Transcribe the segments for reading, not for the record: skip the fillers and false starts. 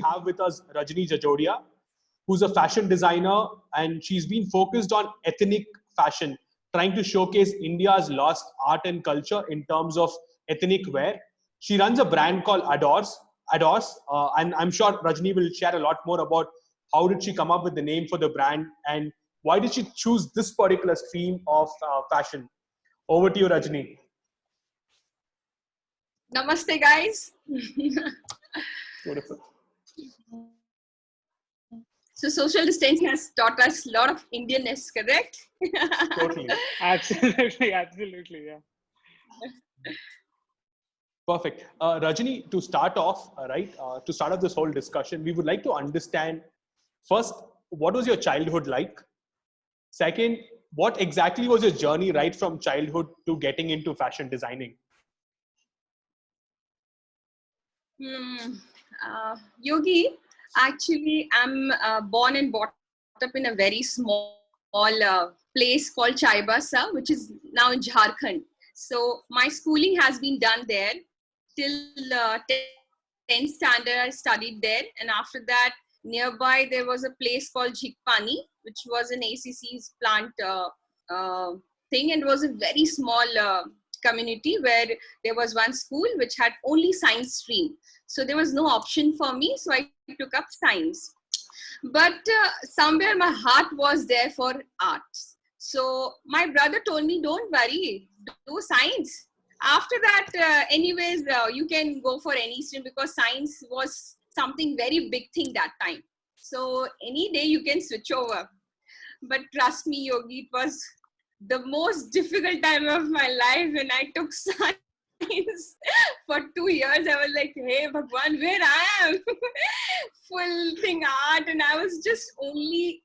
have with us Rajni Jajodia, who's a fashion designer, and she's been focused on ethnic fashion, trying to showcase India's lost art and culture in terms of ethnic wear. She runs a brand called Adors, and I'm sure Rajni will share a lot more about how did she come up with the name for the brand and why did she choose this particular stream of fashion. Over to you, Rajni. Namaste, guys. Beautiful. So social distancing has taught us a lot of Indianness, correct? Totally. Absolutely, yeah. Perfect. Rajani, to start off, to start off this whole discussion, we would like to understand first, what was your childhood like? Second, what exactly was your journey right from childhood to getting into fashion designing? Yogi, actually, I'm born and brought up in a very small place called Chaibasa, which is now in Jharkhand. So my schooling has been done there till 10th standard. I studied there, and after that, nearby there was a place called Jhikpani, which was an ACC's plant thing, and it was a very small community where there was one school which had only science stream. So there was no option for me, so I took up science. But somewhere my heart was there for arts. So my brother told me, don't worry, do science. After that, you can go for any stream because science was something very big thing that time. So any day you can switch over. But trust me, Yogi, it was the most difficult time of my life when I took science. For 2 years, I was like, hey, Bhagwan, where I am? Full thing art. And I was just only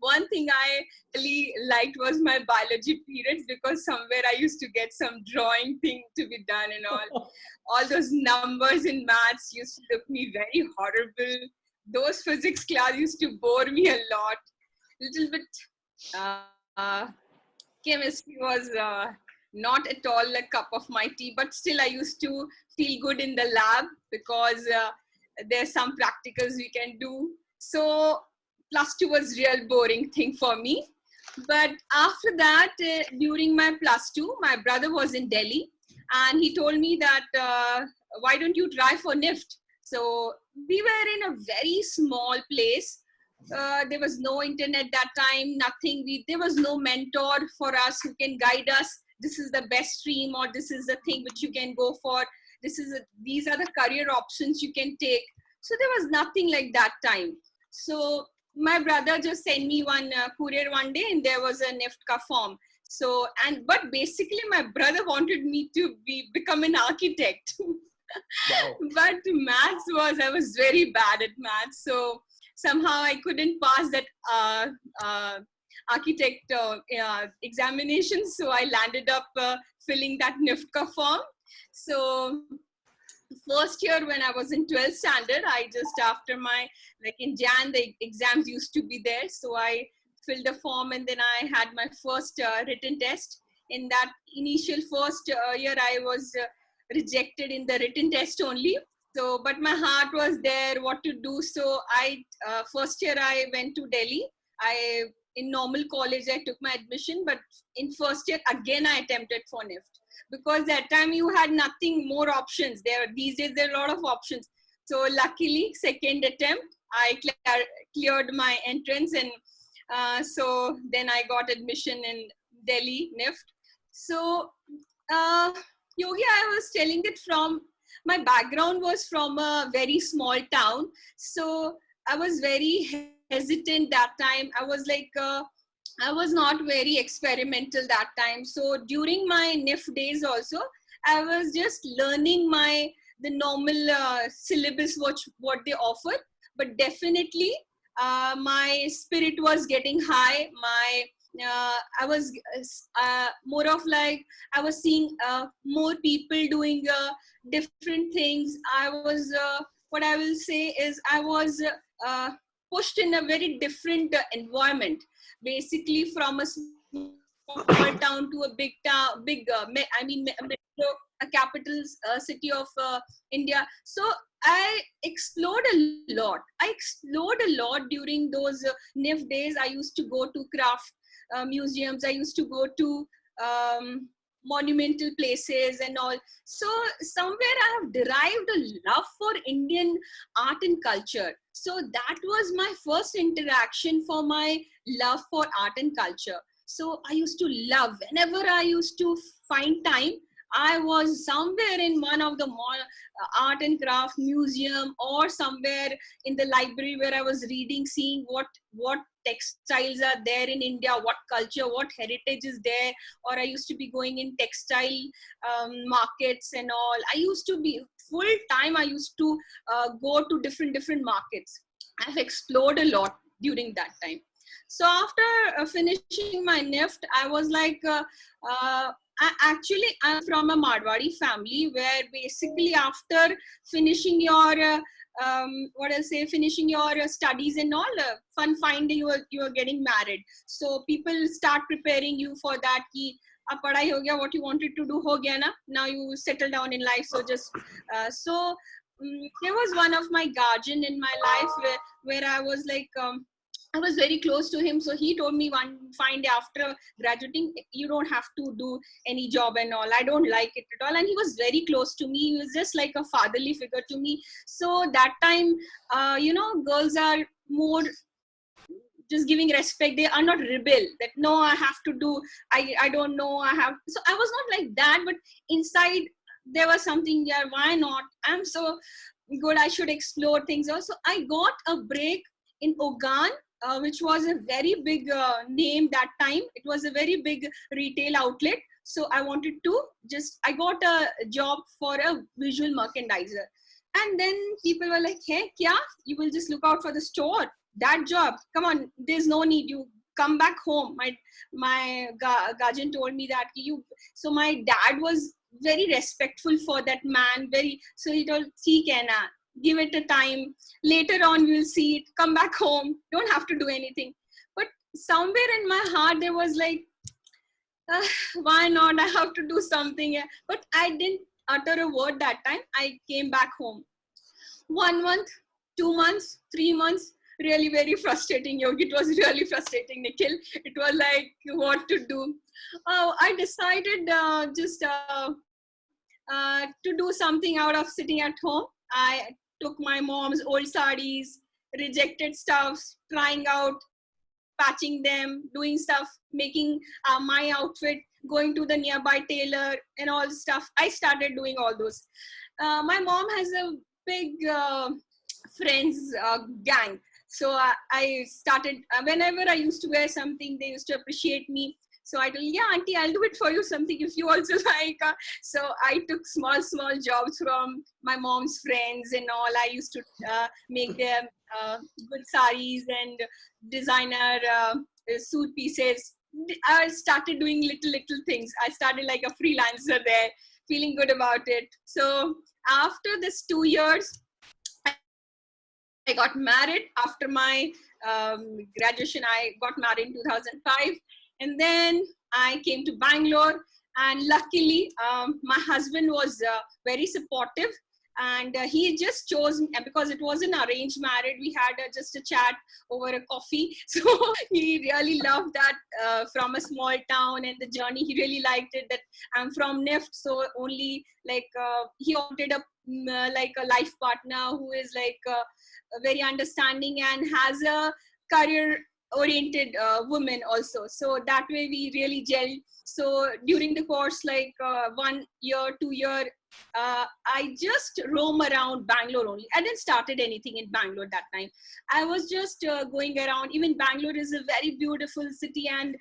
one thing I really liked was my biology periods because somewhere I used to get some drawing thing to be done and all. All those numbers in maths used to look me very horrible. Those physics class used to bore me a lot. Little bit chemistry was not at all a cup of my tea, but still I used to feel good in the lab because there's some practicals we can do. So plus 2 was real boring thing for me. But after that, during my plus 2, my brother was in Delhi and he told me that why don't you try for NIFT? So we were in a very small place. There was no internet that time, nothing. There was no mentor for us who can guide us. This is the best stream or this is the thing which you can go for. These are the career options you can take. So there was nothing like that time. So my brother just sent me one courier one day and there was a NIFT form. So, but basically my brother wanted me to become an architect. Wow. But I was very bad at maths. So somehow I couldn't pass that architect examination. So I landed up filling that NIFT form. So first year when I was in 12th standard, I just after in Jan, the exams used to be there. So I filled the form and then I had my first written test. In that initial first year, I was rejected in the written test only. So, but my heart was there, what to do. So first year I went to Delhi. In normal college, I took my admission, but in first year, again, I attempted for NIFT. Because that time you had nothing more options. These days, there are a lot of options. So luckily, second attempt, I cleared my entrance. And so then I got admission in Delhi NIFT. So Yogi, I was telling that my background was from a very small town. So I was very hesitant that time. I was like, I was not very experimental that time. So during my NIFT days also, I was just learning the normal syllabus, what they offer. But definitely my spirit was getting high. I was more of like, I was seeing more people doing different things. I was, what I will say is I was pushed in a very different environment. Basically from a small town to a big town, metro, a capital city of India. So I explored a lot. I explored a lot during those NIF days. I used to go to craft museums. I used to go to monumental places and all. So somewhere I have derived a love for Indian art and culture. So that was my first interaction for my love for art and culture. So I used to love, whenever I used to find time, I was somewhere in one of the art and craft museum, or somewhere in the library where I was reading, seeing what textiles are there in India, what culture, what heritage is there. Or I used to be going in textile markets and all. I used to be full time. I used to go to different markets. I've explored a lot during that time. So after finishing my NIFT, I was like, I'm from a Marwari family, where basically after finishing your finishing your studies and all, fun finding you are getting married. So people start preparing you for that. Ki, अब पढ़ाई हो गया, what you wanted to do हो गया ना, now you settle down in life. So just there was one of my guardian in my life where I was like, I was very close to him. So he told me one fine day after graduating, you don't have to do any job and all. I don't like it at all. And he was very close to me. He was just like a fatherly figure to me. So that time, girls are more just giving respect. They are not rebel that no, I have to do, I don't know, I have. So I was not like that, but inside there was something, yeah, why not? I'm so good, I should explore things also. I got a break in Ogan, which was a very big name that time. It was a very big retail outlet. So I wanted to I got a job for a visual merchandiser. And then people were like, hey, kya? You will just look out for the store. That job, come on, there's no need. You come back home. My guardian told me that so my dad was very respectful for that man. So he told, "See, Kena, give it a time. Later on, we'll see it. Come back home. Don't have to do anything." But somewhere in my heart, there was like, why not? I have to do something. But I didn't utter a word that time. I came back home. 1 month, 2 months, 3 months, really very frustrating, Yogi. It was really frustrating, Nikhil. It was like, what to do? I decided to do something out of sitting at home. I took my mom's old sarees, rejected stuffs, trying out, patching them, doing stuff, making my outfit, going to the nearby tailor and all stuff. I started doing all those. My mom has a big friends gang. So I started, whenever I used to wear something, they used to appreciate me. So I told, yeah, auntie, I'll do it for you, something if you also like. So I took small jobs from my mom's friends and all. I used to make them good saris and designer suit pieces. I started doing little things. I started like a freelancer there, feeling good about it. So after this 2 years, I got married. After my graduation, I got married in 2005. And then I came to Bangalore. And luckily, my husband was very supportive. And he just chose me because it was an arranged marriage. We had just a chat over a coffee. So he really loved that from a small town and the journey. He really liked it that I'm from NIFT. So only like he wanted like a life partner who is like very understanding and has a career oriented woman also. So that way we really gelled. So during the course, like 1 year, 2 year, I just roam around Bangalore only. I didn't started anything in Bangalore that time. I was just going around. Even Bangalore is a very beautiful city and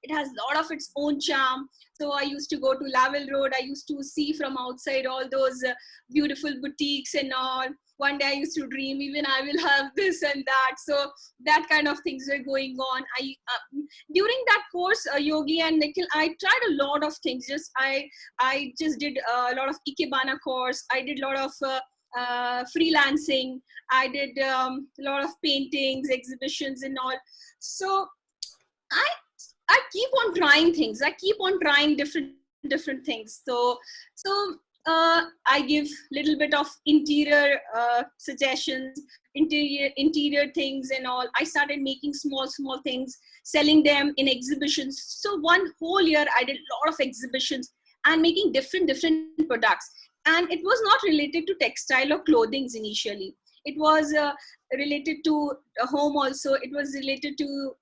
it has a lot of its own charm. So I used to go to Lavelle Road. I used to see from outside all those beautiful boutiques and all. One day I used to dream, even I will have this and that. So that kind of things were going on. During that course, Yogi and Nikhil, I tried a lot of things. I just did a lot of Ikebana course. I did a lot of freelancing. I did a lot of paintings, exhibitions and all. So I keep on trying things. I keep on trying different things. So I give little bit of interior suggestions, interior things and all. I started making small things, selling them in exhibitions. So one whole year I did a lot of exhibitions and making different products. And it was not related to textile or clothing initially. It was related to a home also. It was related to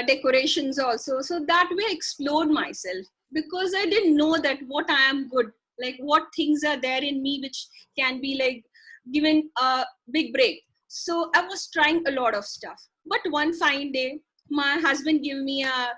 decorations also. So that way I explored myself, because I didn't know that what I am good, like what things are there in me which can be like given a big break. So I was trying a lot of stuff, but one fine day my husband gave me a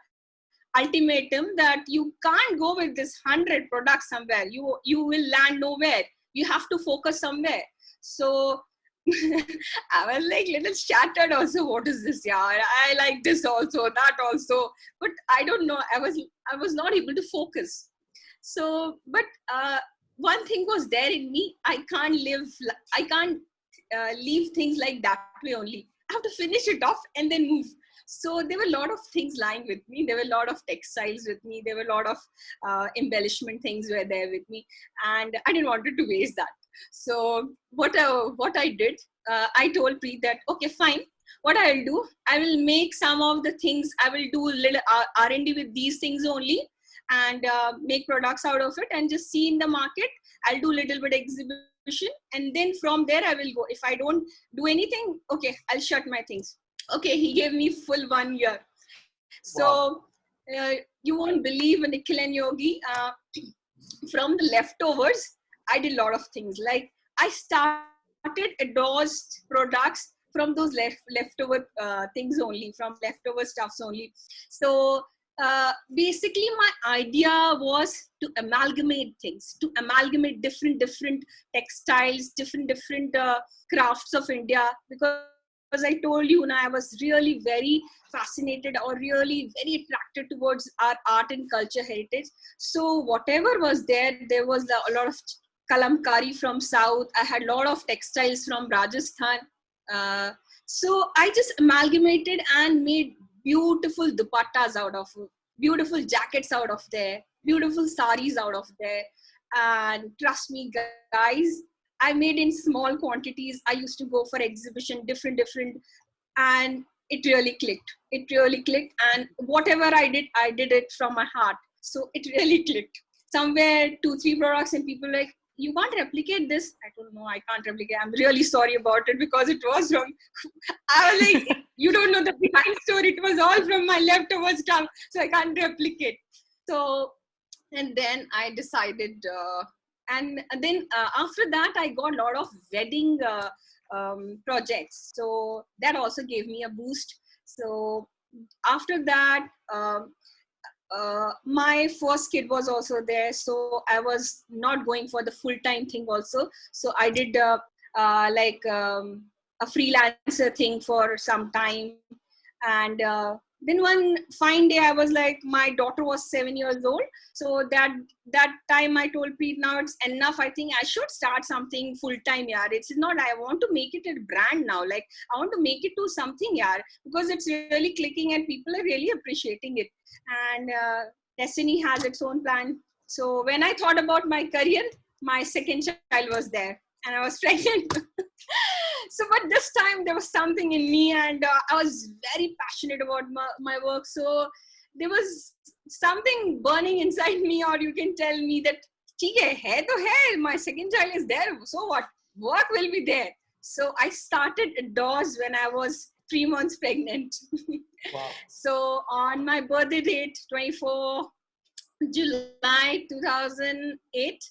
ultimatum that you can't go with this 100 products somewhere. You will land nowhere. You have to focus somewhere. So I was like little shattered also. What is this? Yeah, I like this also, that also, but I don't know. I was not able to focus. So, but one thing was there in me. I can't leave things like that way only. I have to finish it off and then move. So there were a lot of things lying with me. There were a lot of textiles with me. There were a lot of embellishment things were there with me, and I didn't want to waste that. So what I did, I told Preet that okay, fine. What I'll do, I will make some of the things. I will do little R&D with these things only, and make products out of it, and just see in the market. I'll do little bit exhibition, and then from there I will go. If I don't do anything, okay, I'll shut my things. Okay, he gave me full 1 year. Wow. So you won't believe, Nikhil and Yogi, from the leftovers, I did a lot of things. Like I started endorsed products from those leftover things only, from leftover stuffs only. So basically my idea was to amalgamate things, to amalgamate different textiles, different crafts of India, because I told you now, I was really very fascinated or really very attracted towards our art and culture heritage. So whatever was there, there was a lot of kalamkari from South. I had a lot of textiles from Rajasthan. So I just amalgamated and made beautiful dupattas out of it, beautiful jackets out of there, beautiful saris out of there. And trust me, guys, I made in small quantities. I used to go for exhibition, different, and it really clicked. It really clicked. And whatever I did it from my heart. So it really clicked. Somewhere 2-3 products and people like, you can't replicate this. I don't know. I can't replicate. I'm really sorry about it because it was from, I was like, you don't know the behind story. It was all from my leftover stuff. So I can't replicate. So, and then I decided, and then after that, I got a lot of wedding projects. So that also gave me a boost. So after that, my first kid was also there, so I was not going for the full-time thing also. So I did like a freelancer thing for some time, and then one fine day I was like, my daughter was 7 years old, so that time I told Preet, now it's enough. I think I should start something full-time. Yeah, it's not, I want to make it a brand now. Like I want to make it to something, yeah, because it's really clicking and people are really appreciating it. And destiny has its own plan. So when I thought about my career, my second child was there and I was pregnant. So but this time there was something in me, and I was very passionate about my work. So there was something burning inside me, or you can tell me that ठीक है तो है, my second child is there, so what, work will be there. So I started Adores when I was 3 months pregnant. Wow. So on my birthday date, 24 July 2008,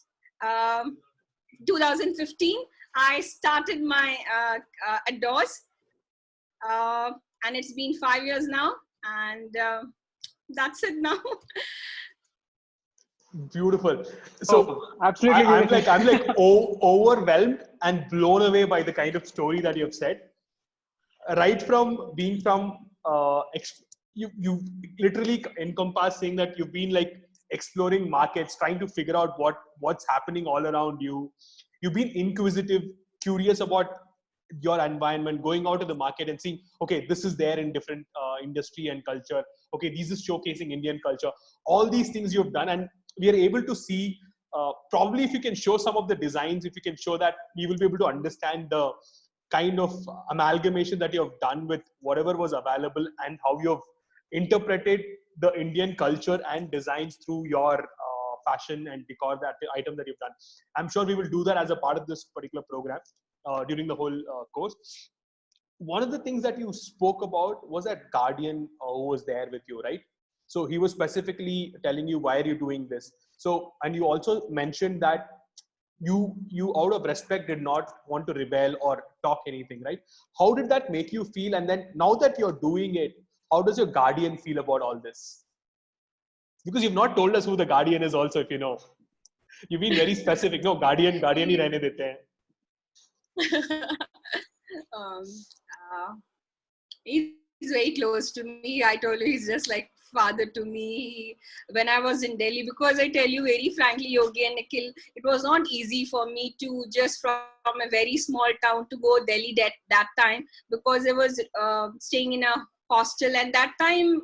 2015, I started my Adores, and it's been 5 years now, and that's it now. Beautiful. So absolutely. I'm like overwhelmed and blown away by the kind of story that you have said. Right from being from you literally encompass saying that you've been like exploring markets, trying to figure out what's happening all around you. You've been inquisitive, curious about your environment, going out to the market and seeing, okay, this is there in different industry and culture. Okay, this is showcasing Indian culture. All these things you've done, and we are able to see probably if you can show some of the designs, if you can show that, we will be able to understand the kind of amalgamation that you have done with whatever was available and how you have interpreted the Indian culture and designs through your fashion and decor that item that you've done. I'm sure we will do that as a part of this particular program during the whole course. One of the things that you spoke about was that Guardian who was there with you, right? So he was specifically telling you, why are you doing this? So, and you also mentioned that you out of respect did not want to rebel or talk anything, right? How did that make you feel? And then now that you're doing it, how does your guardian feel about all this? Because you've not told us who the guardian is also, if you know. You've been very specific. No, guardian ही रहने देते हैं. um, he's very close to me. I told you, he's just like father to me. When I was in Delhi, because I tell you very frankly, Yogi and Nikhil, it was not easy for me to just from a very small town to go Delhi that time, because I was staying in a hostel, and that time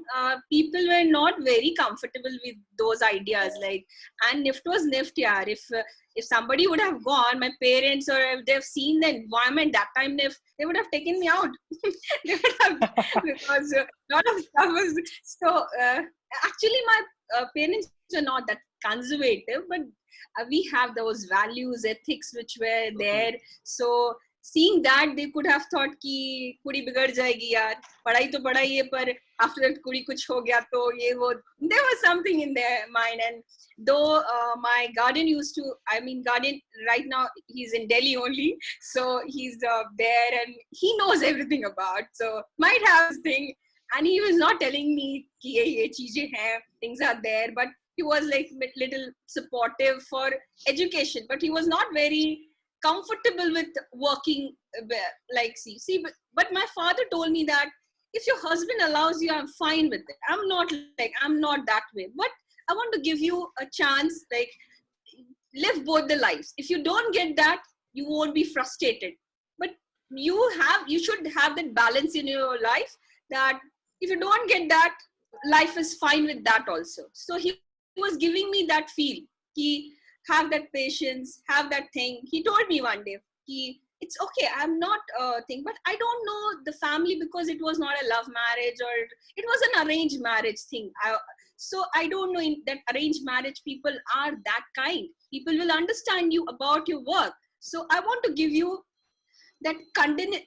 people were not very comfortable with those ideas. Like, and NIFT was NIFT, yeah. If somebody would have gone, my parents, or if they've seen the environment that time, they would have taken me out. They would have, because a lot of stuff was so. Actually, my parents are not that conservative, but we have those values, ethics, which were there. So seeing that, they could have thought कि कुड़ी बिगड़ जाएगी यार, पढ़ाई तो पढ़ाई है, पर after that कुड़ी कुछ हो गया तो ये वो. There was something in their mind. And though my guardian used to, I mean, guardian right now he's in Delhi only, so he's there and he knows everything about. So might have this thing, and he was not telling me कि ये चीजें हैं, things are there, but he was like little supportive for education, but he was not very comfortable with working like see but my father told me that if your husband allows you, I'm fine with it. I'm not that way, but I want to give you a chance, like live both the lives. If you don't get that, you won't be frustrated, but you should have that balance in your life, that if you don't get that, life is fine with that also. So he was giving me that feel, he have that patience, have that thing. He told me one day, it's okay, I'm not thing, but I don't know the family, because it was not a love marriage, or it was an arranged marriage thing. So I don't know, in that arranged marriage, people are that kind. People will understand you about your work. So I want to give you that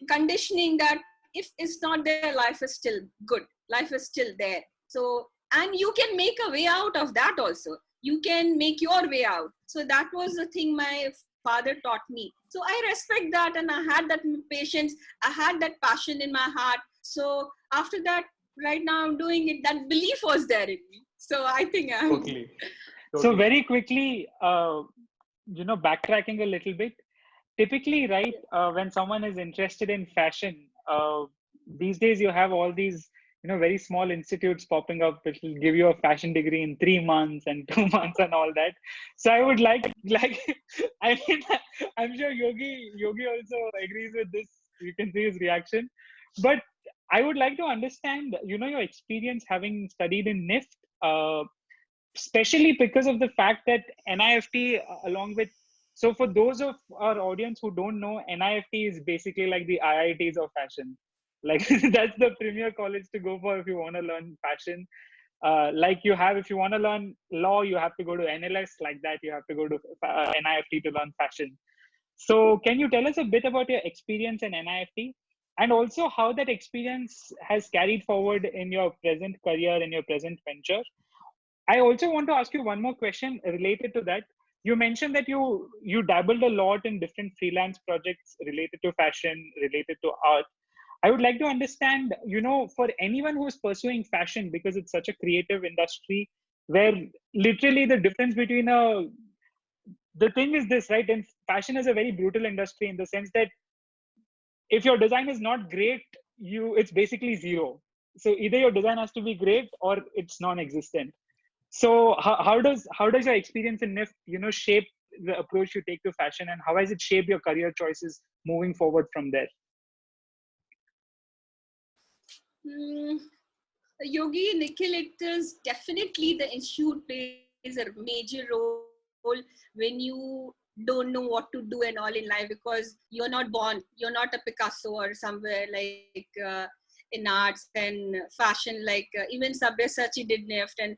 conditioning that if it's not there, life is still good. Life is still there. So, and you can make a way out of that also. You can make your way out. So that was the thing my father taught me. So I respect that, and I had that patience. I had that passion in my heart. So after that, right now I'm doing it. That belief was there in me. So I think I'm... Totally. So very quickly, backtracking a little bit, typically, right, when someone is interested in fashion, these days you have all these very small institutes popping up which will give you a fashion degree in 3 months and 2 months and all that. So I would like I mean, I'm sure Yogi also agrees with this. You can see his reaction. But I would like to understand, your experience having studied in NIFT, especially because of the fact that NIFT along with, so for those of our audience who don't know, NIFT is basically like the IITs of fashion. Like that's the premier college to go for if you want to learn fashion. Like you have, if you want to learn law, you have to go to NLS. Like that, you have to go to NIFT to learn fashion. So can you tell us a bit about your experience in NIFT, and also how that experience has carried forward in your present career, in your present venture? I also want to ask you one more question related to that. You mentioned that you dabbled a lot in different freelance projects related to fashion, related to art. I would like to understand, for anyone who is pursuing fashion, because it's such a creative industry where literally the difference between the thing is this, right? And fashion is a very brutal industry in the sense that if your design is not great, it's basically zero. So either your design has to be great or it's non-existent. So how does your experience in NIFT, shape the approach you take to fashion, and how has it shaped your career choices moving forward from there? Yogi, Nikhil, it is definitely the institute plays a major role when you don't know what to do and all in life, because you're not born, you're not a Picasso or somewhere like in arts and fashion, like even Sabyasachi did NIFT, and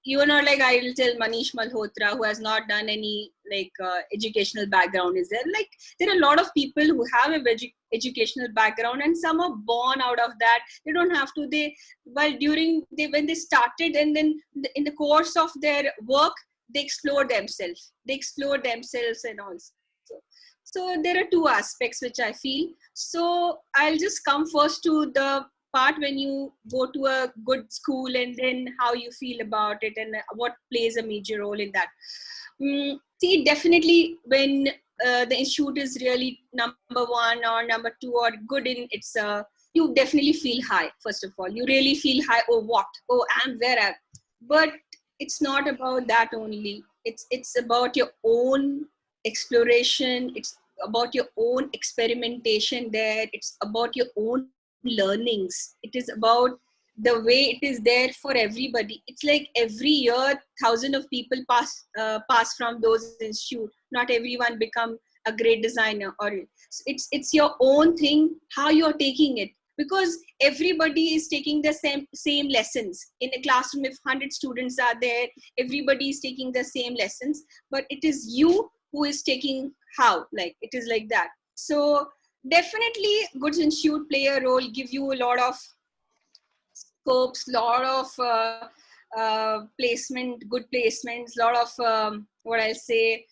you're not like, I'll tell Manish Malhotra, who has not done any like educational background, is there. Like there are a lot of people who have a educational background, and some are born out of that. They don't have to, when they started, and then in the course of their work, they explore themselves and all. So there are two aspects which I feel. So I'll just come first to the part when you go to a good school, and then how you feel about it, and what plays a major role in that. See, definitely when the institute is really number one or number two or good in its, you definitely feel high. First of all, you really feel high. Oh, what? Oh, I'm where I'm. But it's not about that only. It's about your own exploration. It's about your own experimentation there. It's about your own learnings. It is about the way it is there for everybody. It's like every year, thousands of people pass from those institutes. Not everyone become a great designer, or it's your own thing, how you're taking it. Because everybody is taking the same lessons in a classroom. If 100 students are there, everybody is taking the same lessons, but it is you who is taking how, like it is like that. So definitely good institute play a role, give you a lot of scopes, lot of good placements, lot of what I'll say,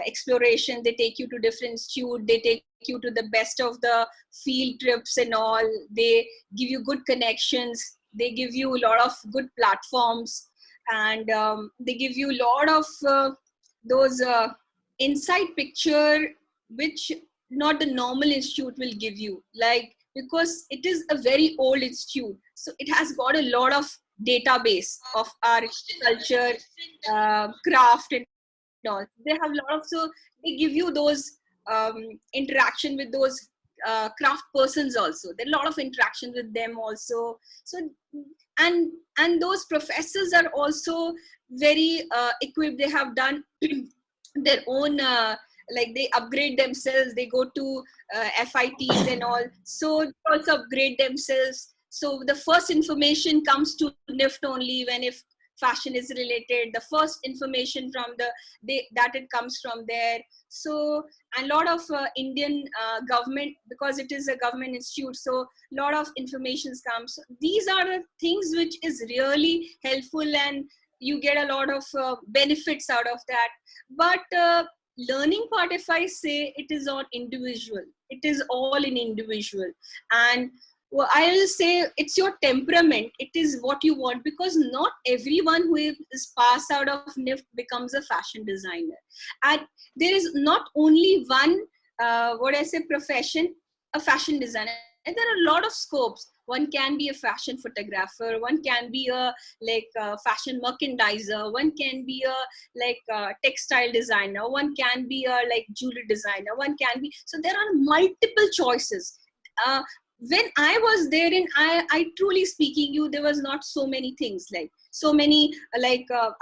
exploration. They take you to different institute, they take you to the best of the field trips and all. They give you good connections, they give you a lot of good platforms, and they give you a lot of those inside picture which not the normal institute will give you, like because it is a very old institute, so it has got a lot of database of our culture, craft and all. They have a lot of, so they give you those interaction with those craft persons also. There are a lot of interaction with them also. So and those professors are also very equipped. They have done their own like they upgrade themselves, they go to FITs and all, so they also upgrade themselves. So the first information comes to NIFT only when if fashion is related, the first information from that it comes from there. So a lot of Indian government, because it is a government institute, so a lot of informations comes. So these are the things which is really helpful, and you get a lot of benefits out of that. But learning part, if I say, it is on individual, it is all in individual. And well, I'll say it's your temperament, it is what you want, because not everyone who is passed out of NIFT becomes a fashion designer. And there is not only one what I say profession, a fashion designer, and there are a lot of scopes. One can be a fashion photographer, one can be a like fashion merchandiser, one can be a like textile designer, one can be a like jewelry designer, one can be, so there are multiple choices. When I was there in, I truly speaking you, there was not so many things, like so many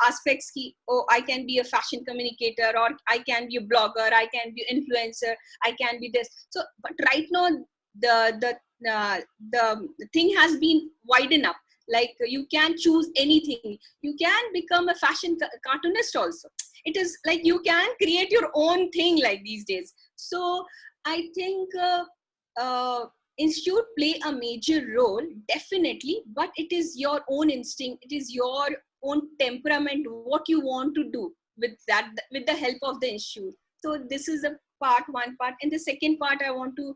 aspects ki, oh, I can be a fashion communicator, or I can be a blogger, I can be influencer, I can be this. So but right now the thing has been widen up, like you can choose anything. You can become a fashion cartoonist also. It is like you can create your own thing like these days. So I think institute play a major role, definitely, but it is your own instinct, it is your own temperament, what you want to do with that, with the help of the institute. So this is a one part. And the second part I want to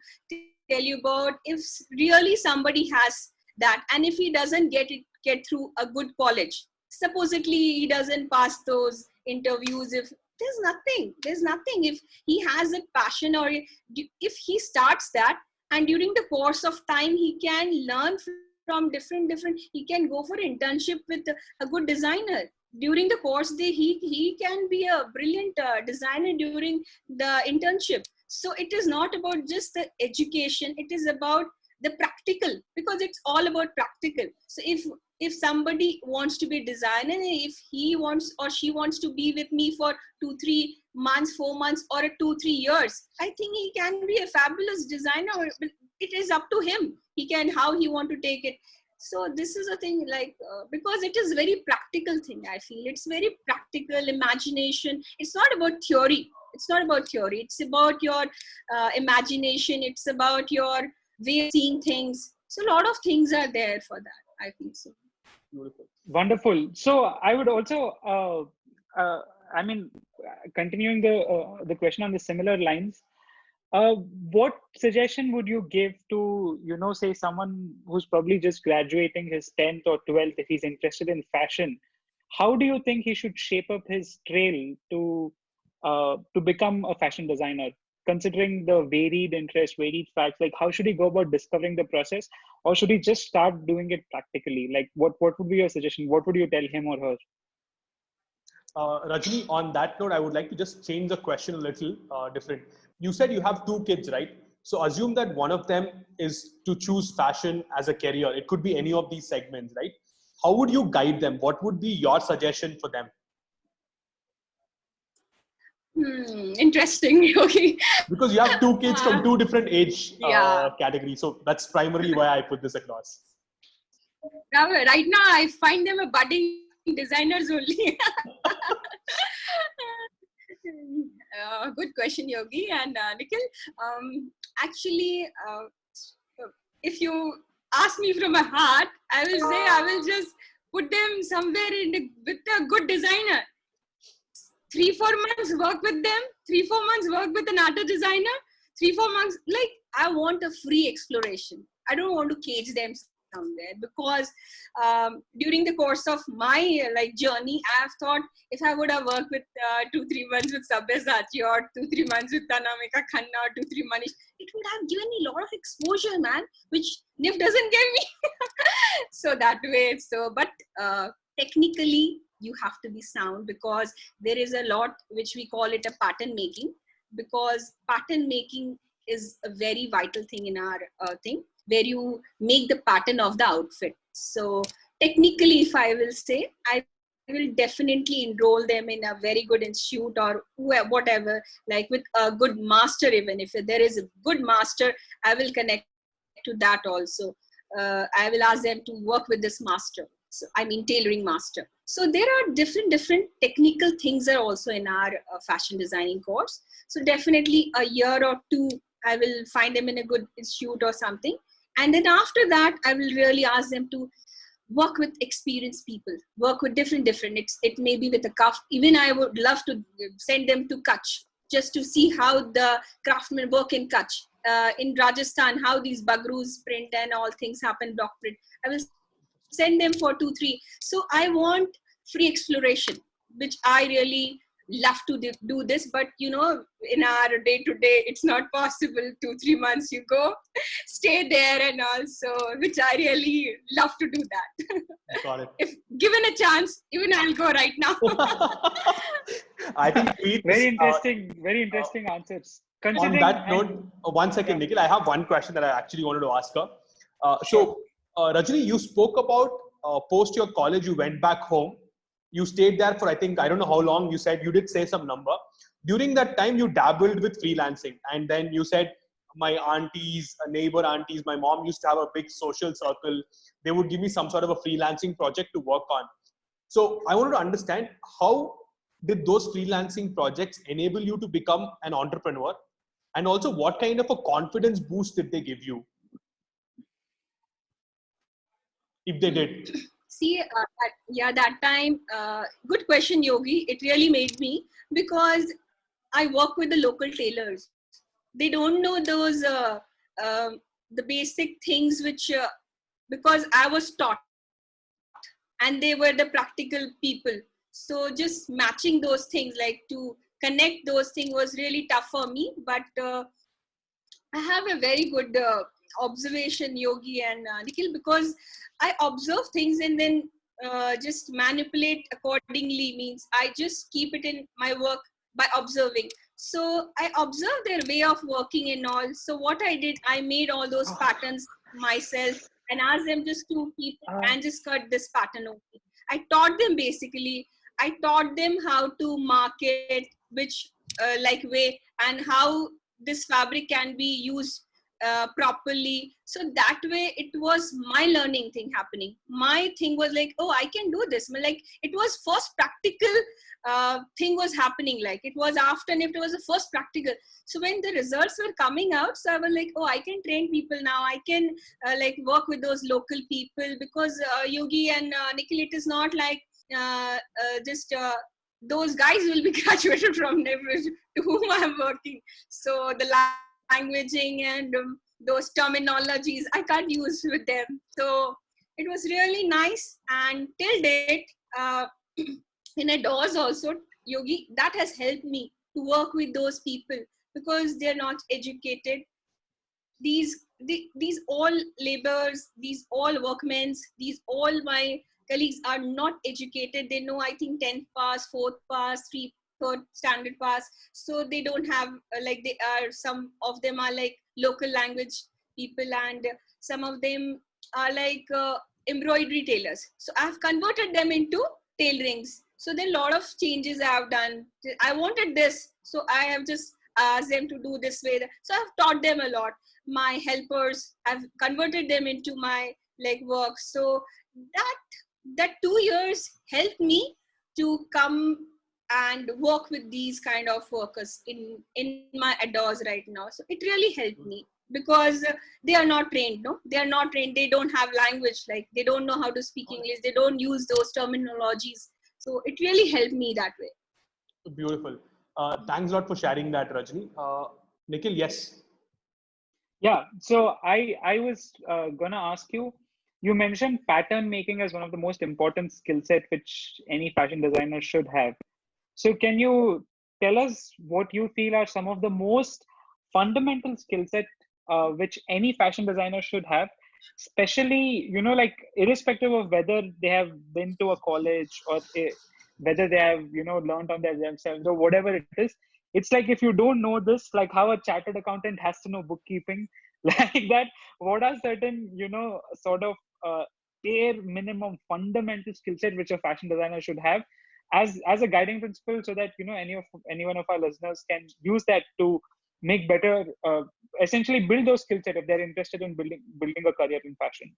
tell you about, if really somebody has that, and if he doesn't get through a good college, supposedly he doesn't pass those interviews, if there's nothing, if he has a passion, or if he starts that, and during the course of time he can learn from different, he can go for internship with a good designer. During the course he can be a brilliant designer during the internship. So it is not about just the education, it is about the practical, because it's all about practical. So if somebody wants to be a designer, if he wants or she wants to be with me for 2-3 months, 4 months, or 2-3 years, I think he can be a fabulous designer. It is up to him. He can, how he want to take it. So this is a thing, like, because it is very practical thing, I feel. It's very practical imagination. It's not about theory. It's not about theory. It's about your imagination. It's about your way of seeing things. So a lot of things are there for that, I think so. Beautiful. Wonderful. So I would also, I mean, continuing the question on the similar lines, what suggestion would you give to, say someone who's probably just graduating his 10th or 12th, if he's interested in fashion? How do you think he should shape up his trail to become a fashion designer? Considering the varied interests, varied facts, like how should he go about discovering the process, or should he just start doing it practically? Like what would be your suggestion? What would you tell him or her? Rajni, on that note, I would like to just change the question a little different. You said you have 2 kids, right? So assume that one of them is to choose fashion as a career. It could be any of these segments, right? How would you guide them? What would be your suggestion for them? Interesting. Okay. Because you have 2 kids from 2 different age Yeah. categories. So that's primarily why I put this across. Right now, I find them a budding designers only. Good question, Yogi and Nikhil. Actually, if you ask me from my heart, I will say I will just put them somewhere with a good designer. 3-4 months work with them, 3-4 months work with an art designer, 3-4 months, like, I want a free exploration. I don't want to cage them somewhere, because during the course of my journey, I have thought, if I would have worked with 2-3 months with Sabyasachi, or 2-3 months with Tanamika Khanna, or 2-3 months, it would have given me a lot of exposure, man, which NIF doesn't give me. So that way, but technically, you have to be sound, because there is a lot which we call it a pattern making, because pattern making is a very vital thing in our thing, where you make the pattern of the outfit. So technically, if I will say, I will definitely enroll them in a very good institute or whatever, like with a good master. Even if there is a good master, I will connect to that also. I will ask them to work with this master. So, I mean, tailoring master. So there are different technical things are also in our fashion designing course. So definitely a year or 2, I will find them in a good institute or something. And then after that, I will really ask them to work with experienced people, work with different. It may be with a craft. Even I would love to send them to Kutch, just to see how the craftsmen work in Kutch. In Rajasthan, how these bagrus print and all things happen, block print. I will send them for 2-3. So I want free exploration, which I really love to do this, but in our day-to-day, it's not possible. 2-3 months you go, stay there and also, which I really love to do that. Got it. If given a chance, even I'll go right now. I think very interesting answers. On that note, 1 second, Nikhil, I have one question that I actually wanted to ask her. So, Rajni, you spoke about post your college, you went back home. You stayed there for, I think, I don't know how long. You said you did say some number. During that time, you dabbled with freelancing. And then you said, my aunties, neighbor aunties, my mom used to have a big social circle. They would give me some sort of a freelancing project to work on. So I wanted to understand, how did those freelancing projects enable you to become an entrepreneur? And also, what kind of a confidence boost did they give you? If they did. See, that time, good question, Yogi. It really made me, because I work with the local tailors. They don't know those, the basic things which, because I was taught, and they were the practical people. So just matching those things, like to connect those things, was really tough for me. But I have a very good observation, Yogi and Nikhil, because I observe things and then just manipulate accordingly. Means I just keep it in my work by observing. So I observed their way of working and all. So what I did, I made all those patterns myself, and ask them just to keep and just cut this pattern only. I taught them basically. I taught them how to market, which like way, and how this fabric can be used properly. So that way it was my learning thing happening. My thing was like, oh, I can do this. Like it was first practical thing was happening. Like it was after NIFT, it was the first practical. So when the results were coming out, so I was like, oh, I can train people now. I can like work with those local people, because Yogi and Nikhil, it is not like just those guys will be graduated from NIFT to whom I'm working. So the languaging and those terminologies I can't use with them. So it was really nice. And till date, in Adores also, Yogi, that has helped me to work with those people, because they're not educated. These all laborers, these all workmen, these all my colleagues are not educated. They know, I think, 10th pass, 4th pass, 3rd standard pass. So they don't have like, they are, some of them are like local language people, and some of them are like embroidery tailors. So I've converted them into tailorings. So then a lot of changes I have done. I wanted this, so I have just asked them to do this way. So I've taught them a lot. My helpers, I've converted them into my like work. So that 2 years helped me to come and work with these kind of workers in my Adores right now. So it really helped me, because they are not trained. No, they are not trained. They don't have language. Like they don't know how to speak English. They don't use those terminologies. So it really helped me that way. Beautiful. Thanks a lot for sharing that, Rajni. Nikhil, yes. Yeah, so I was gonna ask you, you mentioned pattern making as one of the most important skill set which any fashion designer should have. So can you tell us what you feel are some of the most fundamental skill set which any fashion designer should have, especially, you know, like irrespective of whether they have been to a college or whether they have, you know, learned on themselves or whatever it is. It's like, if you don't know this, like how a chartered accountant has to know bookkeeping, like that, what are certain, you know, sort of bare minimum fundamental skill set which a fashion designer should have as a guiding principle, so that, you know, any one of our listeners can use that to make better, essentially build those skill set if they're interested in building a career in fashion.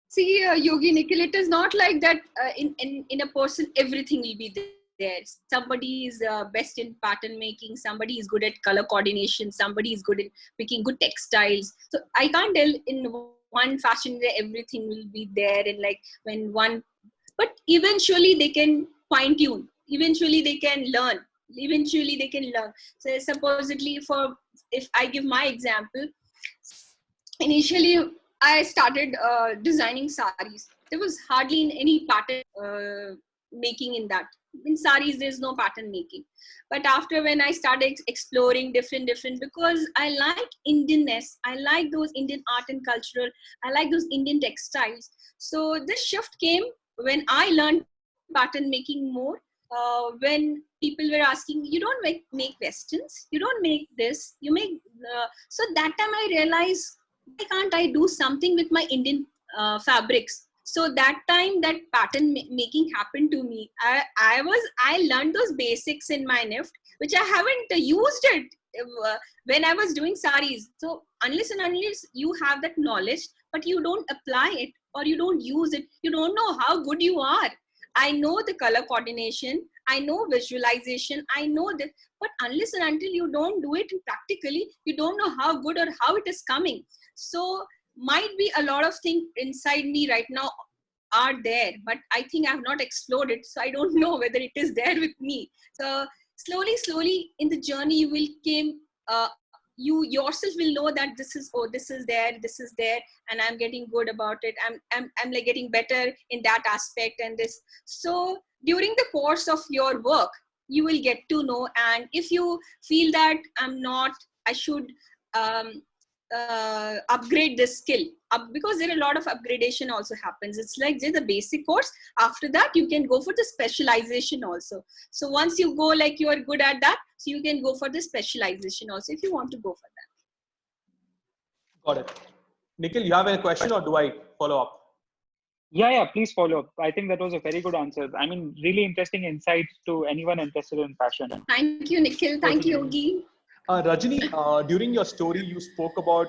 See, Yogi, Nikhil, it is not like that in a person, everything will be there. Somebody is best in pattern making, somebody is good at color coordination, somebody is good at making good textiles. So I can't tell in one fashion that everything will be there, and like when one, but eventually they can fine tune, eventually they can learn, So supposedly, if I give my example, initially I started designing saris. There was hardly any pattern making in that. In saris, there's no pattern making. But after, when I started exploring different, because I like Indianness, I like those Indian art and cultural, I like those Indian textiles. So this shift came when I learned pattern making more. When people were asking, you don't make westerns, you don't make this, you make. So that time I realized, why can't I do something with my Indian fabrics? So that time that pattern making happened to me. I learned those basics in my NIFT, which I haven't used it when I was doing saris. So unless you have that knowledge, but you don't apply it or you don't use it, you don't know how good you are. I know the color coordination, I know visualization, I know that, but unless and until you don't do it practically, you don't know how good or how it is coming. So might be a lot of things inside me right now are there, but I think I have not explored it. So I don't know whether it is there with me. So slowly in the journey, you will you yourself will know that this is there, and I'm getting good about it. I'm like getting better in that aspect and this. So during the course of your work, you will get to know. And if you feel that I should upgrade this skill, because there are a lot of upgradation also happens. It's like there's a basic course. After that, you can go for the specialization also. So once you go, like you are good at that, so you can go for the specialization also if you want to go for that. Got it. Nikhil, you have a question or do I follow up? Yeah, please follow up. I think that was a very good answer. I mean, really interesting insight to anyone interested in fashion. Thank you, Nikhil. Thank you, Yogi. Rajni, during your story, you spoke about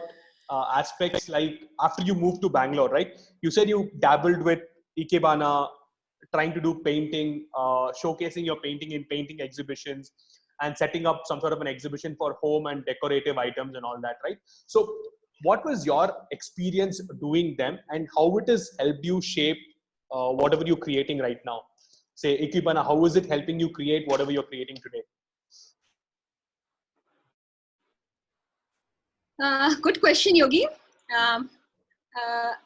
aspects like after you moved to Bangalore, right? You said you dabbled with Ikebana, trying to do painting, showcasing your painting in painting exhibitions, and setting up some sort of an exhibition for home and decorative items and all that, right? So, what was your experience doing them, and how it has helped you shape whatever you're creating right now? Say, Ikebana, how is it helping you create whatever you're creating today? Good question, Yogi. I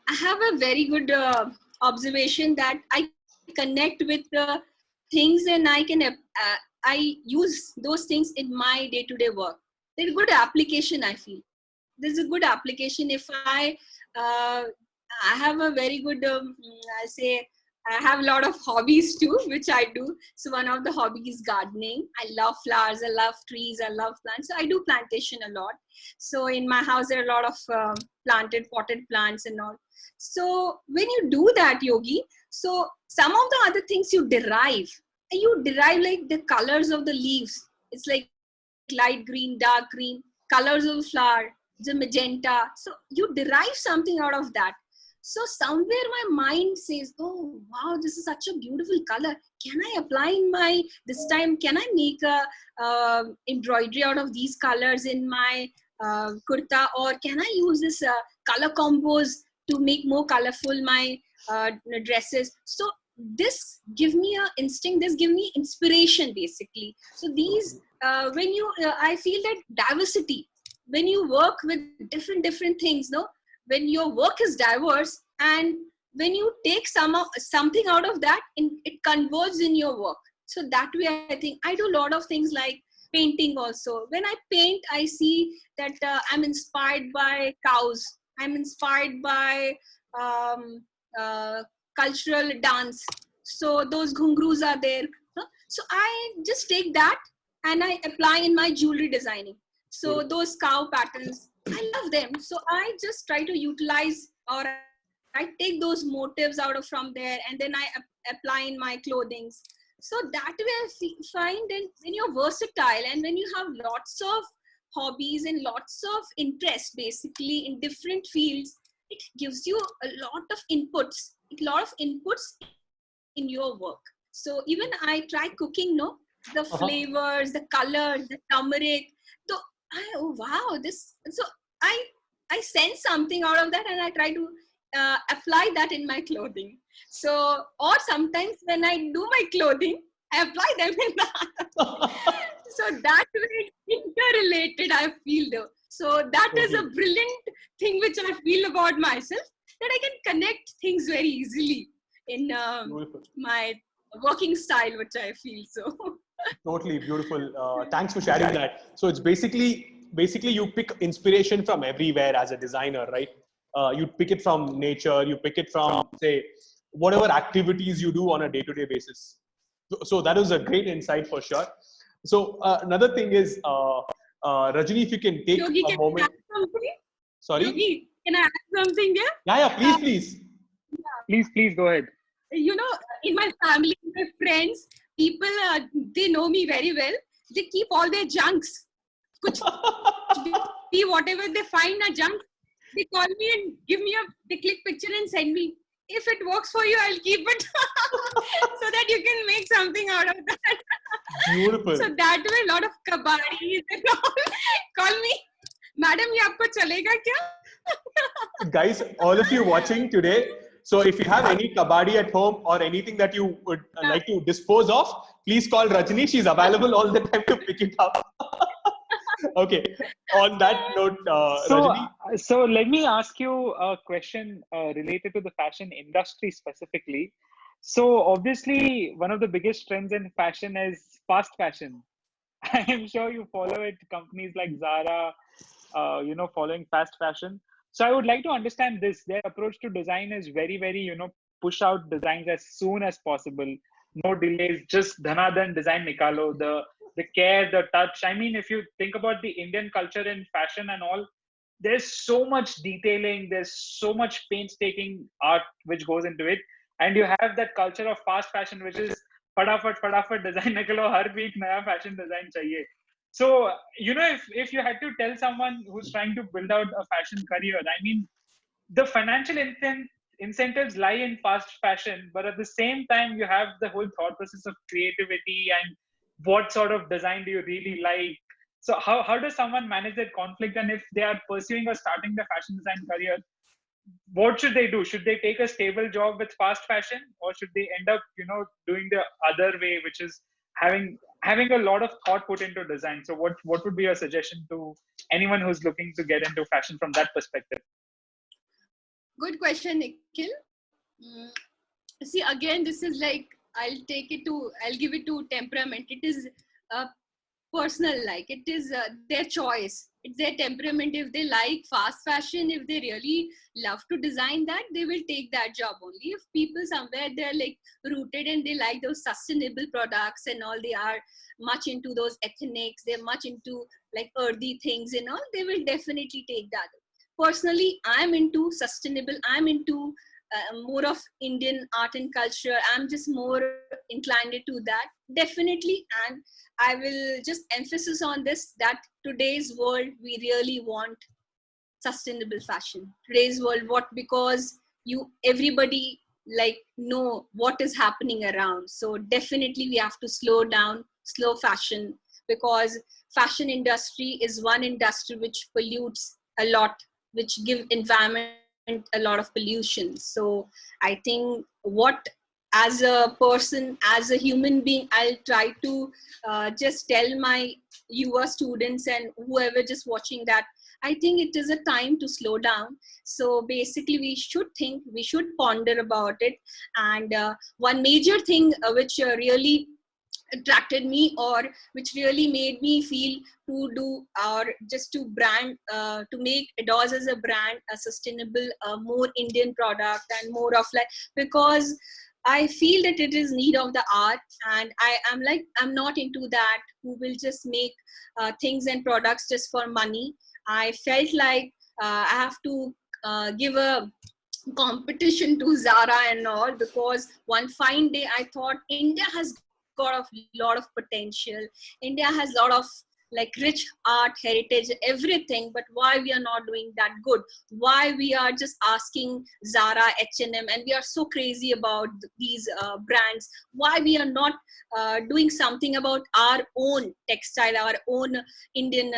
have a very good observation that I connect with things and I use those things in my day-to-day work. There's a good application, I feel. There's a good application if I have a very good, I say, I have a lot of hobbies too, which I do. So one of the hobbies is gardening. I love flowers, I love trees, I love plants. So I do plantation a lot. So in my house, there are a lot of planted potted plants and all. So when you do that, Yogi, so some of the other things you derive like the colors of the leaves. It's like light green, dark green, colors of the flower, the magenta. So you derive something out of that. So somewhere my mind says, oh wow, this is such a beautiful color. Can I apply in my, this time, can I make a embroidery out of these colors in my kurta, or can I use this color combos to make more colorful my dresses? So this give me a instinct, this give me inspiration basically. So these, when you, I feel that diversity, when you work with different things, no, when your work is diverse and when you take something out of that, it converges in your work. So that way, I think I do a lot of things like painting also. When I paint, I see that I'm inspired by cows. I'm inspired by cultural dance. So those ghungroos are there. So I just take that and I apply in my jewelry designing. So those cow patterns, I love them. So I just try to utilize, or I take those motives out of from there and then I apply in my clothings. So that way I find that when you're versatile and when you have lots of hobbies and lots of interest basically in different fields, it gives you a lot of inputs, in your work. So even I try cooking, no, the flavors, the colors, the turmeric. So oh wow, this. So I sense something out of that and I try to apply that in my clothing. So, or sometimes when I do my clothing, I apply them in that. So that way it's interrelated, I feel though. So that is a brilliant thing which I feel about myself, that I can connect things very easily in my working style, which I feel so. Totally beautiful. Thanks for sharing that. So it's basically you pick inspiration from everywhere as a designer, right? You pick it from nature, you pick it from, say, whatever activities you do on a day-to-day basis. So that was a great insight for sure. So another thing is, Rajni, if you can take Yogi, a moment. Sorry? Yogi, can I add something there? Yeah, please. Please go ahead. You know, in my family, my friends, people, they know me very well. They keep all their junks. Whatever they find a junk, they call me and give me they click picture and send me. If it works for you, I'll keep it so that you can make something out of that. Beautiful. So that way, a lot of kabadis and all call me, Madam, ye aapko chalega kya? Guys, all of you watching today, so if you have any kabadi at home or anything that you would like to dispose of, please call Rajni. She's available all the time to pick it up. Okay. On that note, Rajni. So let me ask you a question related to the fashion industry specifically. So obviously, one of the biggest trends in fashion is fast fashion. I am sure you follow it. Companies like Zara, following fast fashion. So I would like to understand this. Their approach to design is very, very, push out designs as soon as possible. No delays, just dhanadan design nikalo. The care, the touch. I mean, if you think about the Indian culture in fashion and all, there's so much detailing, there's so much painstaking art which goes into it, and you have that culture of fast fashion, which is फटाफट design निकलो, हर week नया fashion design चाहिए. So, if you had to tell someone who's trying to build out a fashion career, I mean, the financial incentives lie in fast fashion, but at the same time, you have the whole thought process of creativity and what sort of design do you really like. So how does someone manage that conflict? And if they are pursuing or starting the fashion design career, what should they do? Should they take a stable job with fast fashion, or should they end up, doing the other way, which is having a lot of thought put into design? So what would be your suggestion to anyone who's looking to get into fashion from that perspective? Good question, Nikhil. See, again, this is like, I'll give it to temperament. It is personal, like it is their choice. It's their temperament. If they like fast fashion, if they really love to design that, they will take that job only. If people somewhere they're like rooted and they like those sustainable products and all, they are much into those ethnics, they're much into like earthy things and all, they will definitely take that. Personally, I'm into sustainable. I'm into more of Indian art and culture. I'm just more inclined to that, definitely. And I will just emphasis on this, that today's world, we really want sustainable fashion. Today's world, because everybody like know what is happening around. So definitely we have to slow fashion, because fashion industry is one industry which pollutes a lot, which give environment a lot of pollution. So I think as a person, as a human being, I'll try to just tell my Yuva students and whoever just watching that, I think it is a time to slow down. So basically we should ponder about it. And one major thing which really attracted me, or which really made me feel to do, or just to brand, to make Adores as a brand, a sustainable, more Indian product, and more of like, because I feel that it is need of the art, and I'm not into that who will just make things and products just for money. I felt like I have to give a competition to Zara and all, because one fine day I thought India has got a lot of potential. India has a lot of like rich art, heritage, everything, but why we are not doing that good? Why we are just asking Zara, H&M, and we are so crazy about these brands? Why we are not doing something about our own textile, our own Indian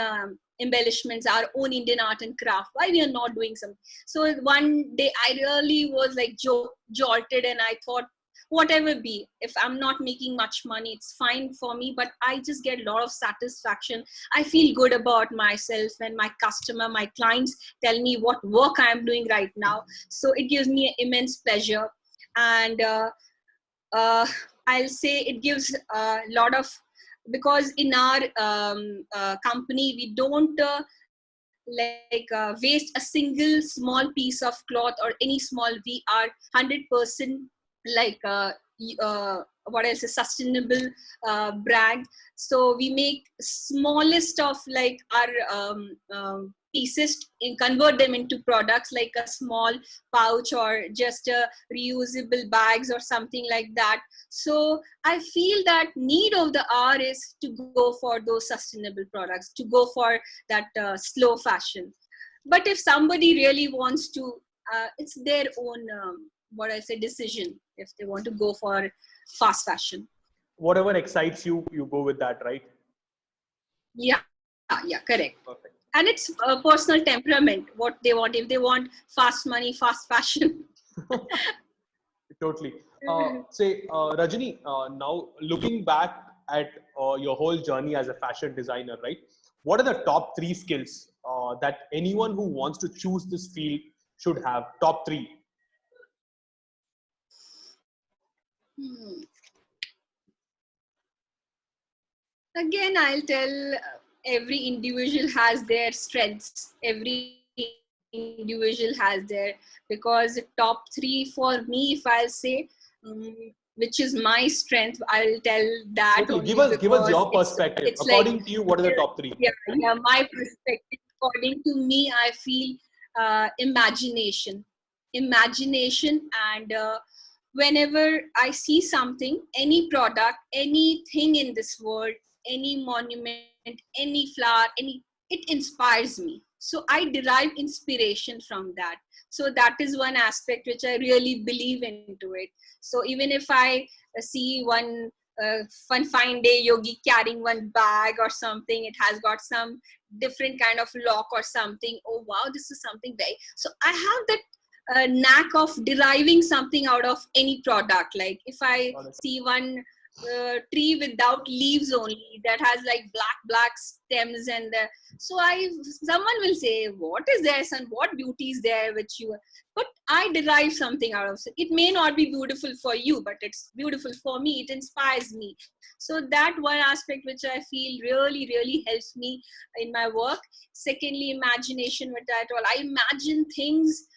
embellishments, our own Indian art and craft? Why we are not doing something? So one day I really was like jolted, and I thought, whatever be, if I'm not making much money, it's fine for me, but I just get a lot of satisfaction. I feel good about myself, and my clients tell me what work I'm doing right now. So it gives me immense pleasure. And I'll say it gives a lot of, because in our company, we don't waste a single small piece of cloth or any small. We are 100% like what else, a sustainable brand. So we make smallest of like our pieces and convert them into products, like a small pouch or just reusable bags or something like that. So I feel that need of the hour is to go for those sustainable products, to go for that slow fashion. But if somebody really wants to, it's their own decision, if they want to go for fast fashion. Whatever excites you, you go with that, right? Yeah, correct. Perfect. And it's a personal temperament, what they want. If they want fast money, fast fashion. Totally. Rajni, now looking back at your whole journey as a fashion designer, right? What are the top 3 skills that anyone who wants to choose this field should have? Top 3. Again, I'll tell every individual has their strengths. Every individual has their, because top 3 for me, if I'll say, which is my strength, I'll tell that. Okay, give us your perspective. According to you, what are the top 3? Yeah, my perspective. according to me, I feel imagination. Imagination, and whenever I see something, any product, anything in this world, any monument, any flower, it inspires me. So I derive inspiration from that. So that is one aspect which I really believe into it. So even if I see one fine day yogi carrying one bag or something, it has got some different kind of lock or something. Oh wow, this is something very. So I have that knack of deriving something out of any product. Like if I see one tree without leaves only, that has like black stems, and someone will say, what is this and what beauty is there which you, but I derive something out of it. It may not be beautiful for you, but it's beautiful for me. It inspires me. So that one aspect which I feel really helps me in my work. Secondly, imagination. With that all, I imagine things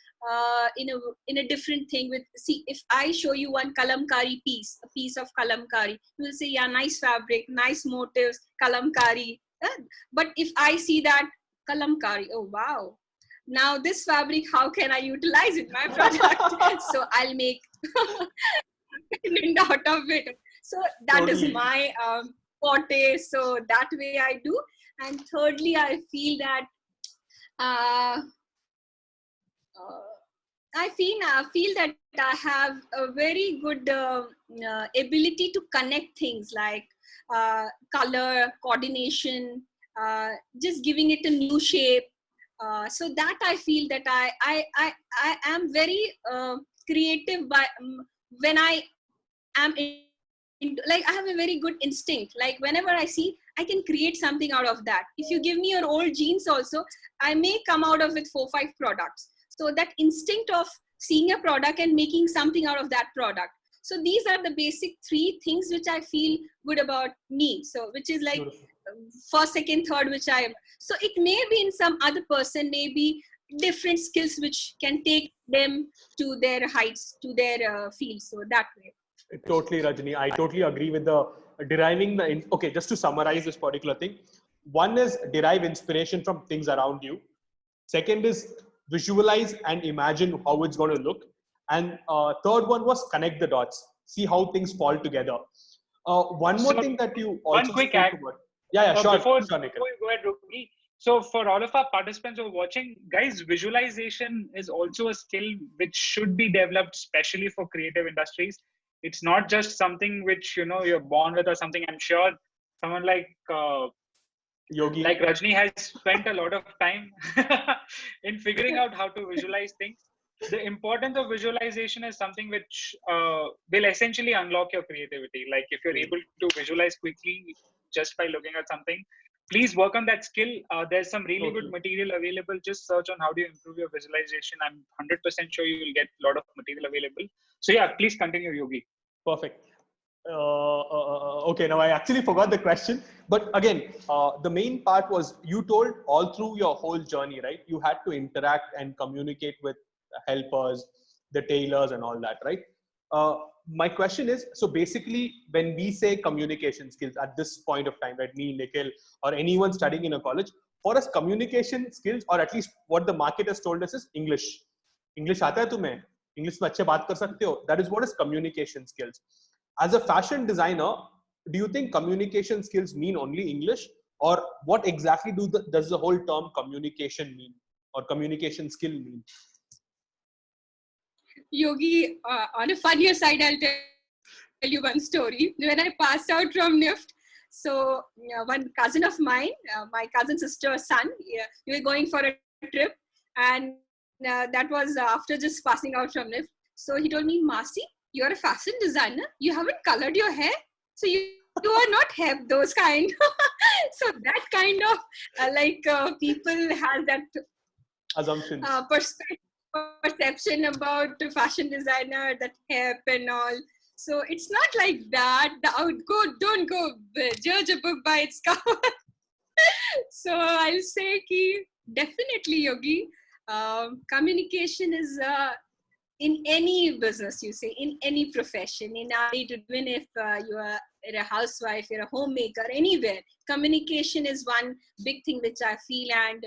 in a different thing. With, see, if I show you one kalamkari piece, a piece of kalamkari, you will say, yeah, nice fabric, nice motifs, kalamkari. But if I see that kalamkari, oh wow, now this fabric, how can I utilize it in my product? So I'll make out of it. So that is my forte. So that way I do. And thirdly, I feel that I feel that I have a very good ability to connect things like color, coordination, just giving it a new shape. So that I feel that I am very creative by when I am like I have a very good instinct. Like whenever I see, I can create something out of that. If you give me your old jeans also, I may come out of it 4-5 products. So that instinct of seeing a product and making something out of that product. So these are the basic 3 things which I feel good about me. So which is like first, second, third, which I am. So it may be in some other person, maybe different skills which can take them to their heights, to their field. So that way. Totally, Rajni. I totally agree with the deriving the. Okay, just to summarize this particular thing. One is derive inspiration from things around you. Second is visualize and imagine how it's going to look. And third one was connect the dots. See how things fall together. One more thing that you also one quick spoke add. about. Yeah, sure. Before you go ahead, Rugi. So for all of our participants who are watching, guys, visualization is also a skill which should be developed, especially for creative industries. It's not just something which, you know, you're born with or something. I'm sure someone like Yogi, like Rajni has spent a lot of time in figuring out how to visualize things. The importance of visualization is something which will essentially unlock your creativity. Like if you're able to visualize quickly just by looking at something, please work on that skill. There's some really good material available. Just search on how do you improve your visualization. I'm 100% sure you will get a lot of material available. So yeah, please continue, Yogi. Perfect. Okay, now I actually forgot the question. But again, the main part was you told all through your whole journey, right? You had to interact and communicate with helpers, the tailors and all that, right? My question is, so basically when we say communication skills at this point of time, right, me, Nikhil, or anyone studying in a college, for us communication skills, or at least what the market has told us, is English. English aata hai tumhe? English mein अच्छे बात कर सकते हो? That is what is communication skills. As a fashion designer, do you think communication skills mean only English, or what exactly does the whole term communication mean, or communication skill mean? Yogi, on a funnier side, I'll tell you one story. When I passed out from NIFT, so one cousin of mine, my cousin sister's son, we were going for a trip, and that was after just passing out from NIFT. So he told me, Masi, you're a fashion designer. You haven't colored your hair, so you are not hip, those kind. So that kind of people has that Assumptions. Perception about the fashion designer, that hip and all. So it's not like that. Don't go judge a book by its cover. So I'll say ki definitely, Yogi, communication is in any business, you say, in any profession, in even if you are a housewife, you're a homemaker, anywhere, communication is one big thing which I feel. And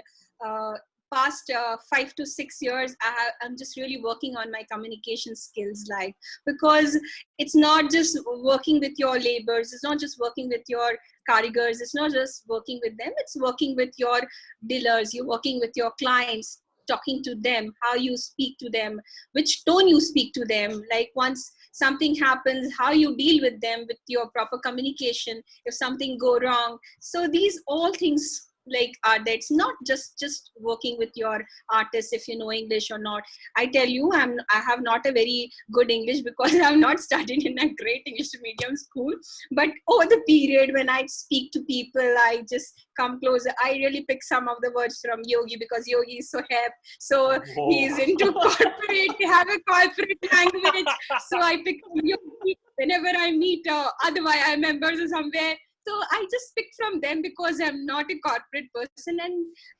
past 5 to 6 years, I'm just really working on my communication skills, like, because it's not just working with your laborers, it's not just working with your carigars, it's not just working with them, it's working with your dealers, you're working with your clients, talking to them, how you speak to them, which tone you speak to them, like once something happens, how you deal with them with your proper communication if something go wrong. So these all things like are that it's not just working with your artists if you know English or not. I tell you, I have not a very good English because I'm not studied in a great English medium school, but over the period when I speak to people, I just come closer. I really pick some of the words from Yogi because Yogi is so hip, so Whoa. he's into corporate, they have a corporate language, so I pick from Yogi whenever I meet other YI members or somewhere. So I just pick from them because I'm not a corporate person,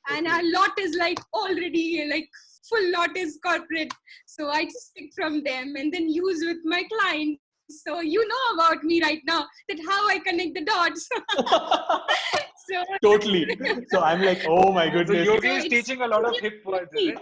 and a lot is like already like full lot is corporate. So I just pick from them and then use with my clients. So you know about me right now, that how I connect the dots. So Totally. So I'm like, oh my So goodness. Yogi So is it's teaching a lot of hip words, is it?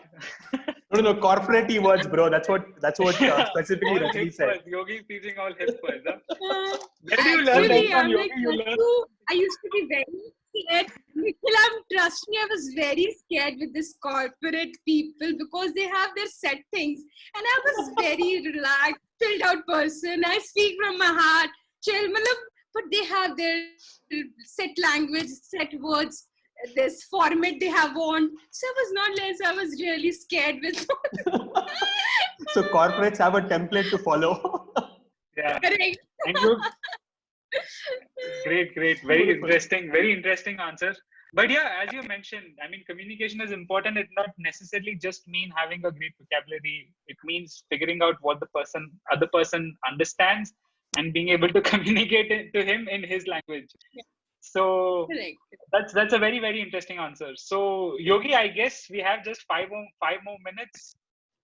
No, corporate words, bro. That's what specifically All Rajni hip said. words. Yogi is teaching all hip words. Huh? uh, Where do you learn that actually, from, I'm Yogi? like, You what learn. you? I used to be very scared. Nikhil, trust me, I was very scared with this corporate people because they have their set things, and I was very relaxed, chilled out person. I speak from my heart, chill, matlab, but they have their set language, set words, this format they have on. So I was not less. I was really scared with. So corporates have a template to follow. Yeah. Correct. And you, great. Very Beautiful. interesting answer. But yeah, as you mentioned, I mean, communication is important. It not necessarily just mean having a great vocabulary. It means figuring out what the other person understands and being able to communicate it to him in his language. So Correct. that's a very interesting answer. So Yogi, I guess we have just five more minutes.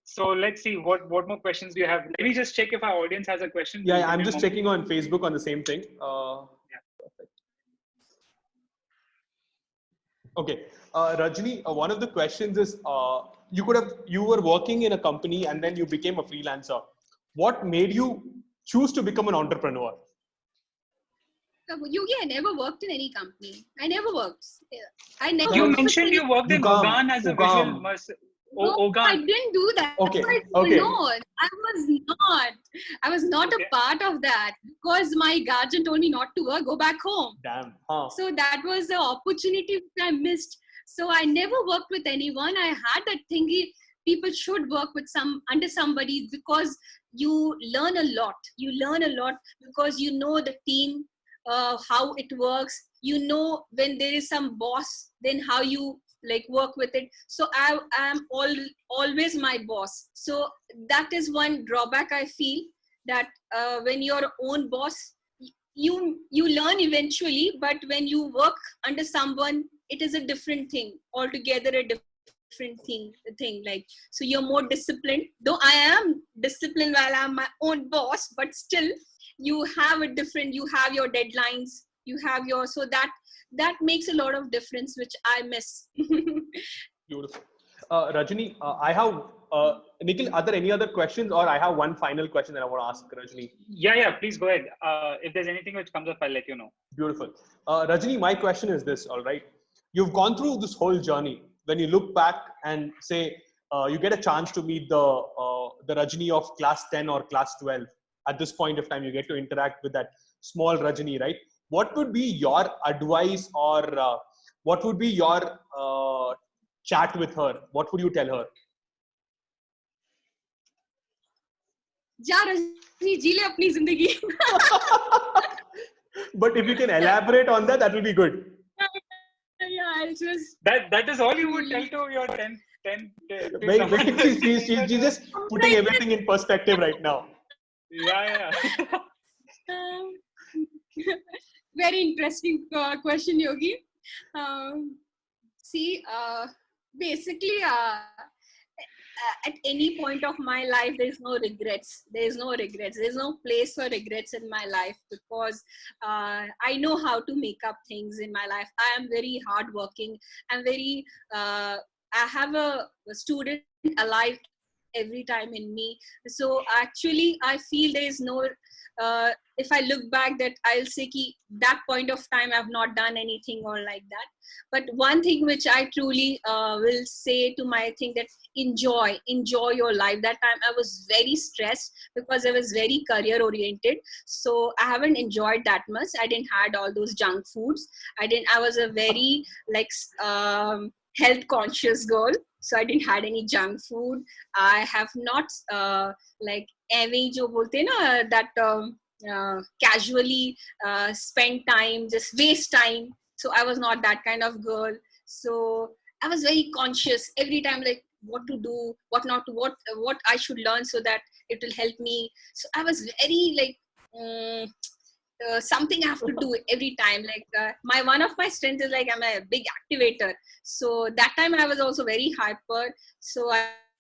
So let's see what more questions do you have. Let me just check if our audience has a question. Yeah, Give I'm me a just moment. checking on Facebook on the same thing. Okay, Rajni, one of the questions is you were working in a company and then you became a freelancer. What made you choose to become an entrepreneur? Yogi, I never worked in any company. I never worked. I never You worked with mentioned any. you worked in Ugam, Ogan as a visual Ugam. No, I Ogan. didn't do that. That's Okay, why I told okay. no. I was not. I was not Okay. a part of that because my guardian told me not to work. Go back home. Damn. Huh. So that was the opportunity which I missed. So I never worked with anyone. I had that thingy. People should work with under somebody because you learn a lot. You learn a lot because you know the team, how it works. You know when there is some boss, then how you like work with it. So I am always my boss. So that is one drawback I feel, that when you're own boss, you learn eventually, but when you work under someone, it is a different thing altogether, a different thing like, so you're more disciplined, though I am disciplined while I'm my own boss, but still you have a different, you have your deadlines, you have your, so that makes a lot of difference, which I miss. Beautiful. Rajni, I have, Nikhil, are there any other questions, or I have one final question that I want to ask Rajni? Yeah, please go ahead. If there's anything which comes up, I'll let you know. Beautiful. Rajni, my question is this, all right? You've gone through this whole journey. When you look back and say, you get a chance to meet the Rajni of class 10 or class 12, at this point of time, you get to interact with that small Rajni, right? What would be your advice, or what would be your chat with her? What would you tell her? जा रजनी, जी ले अपनी जिंदगी. But if you can elaborate on that, that will be good. Yeah, I'll just. That is all you would tell to your 10. She's just putting everything in perspective right now. Yeah. Very interesting question, Yogi. See, basically, at any point of my life, there's no regrets. There's no regrets. There's no place for regrets in my life, because I know how to make up things in my life. I am very hardworking. I'm very, I have a student alive every time in me. So actually, I feel there is no, if I look back, that I'll say ki that point of time I've not done anything or like that. But one thing which I truly will say to my thing, that enjoy your life. That time I was very stressed because I was very career oriented. So I haven't enjoyed that much. I didn't had all those junk foods. I was a very like health conscious girl. So I didn't had any junk food. I have not like एवें जो बोलते हैं ना, that casually spend time, just waste time. So I was not that kind of girl. So I was very conscious every time, like what to do, what not to, what I should learn so that it will help me. So I was very like something I have to do every time. Like my one of my strengths is like I'm a big activator. So that time I was also very hyper. So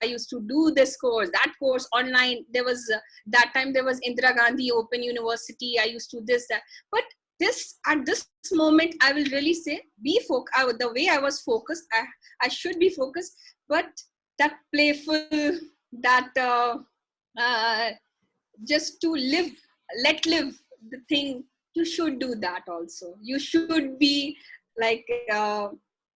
I used to do this course, that course online. There was that time there was Indira Gandhi Open University. I used to this that. But this at this moment, I will really say be focused. The way I was focused, I should be focused. But that playful, that just to live, let live the thing. You should do that also. You should be like.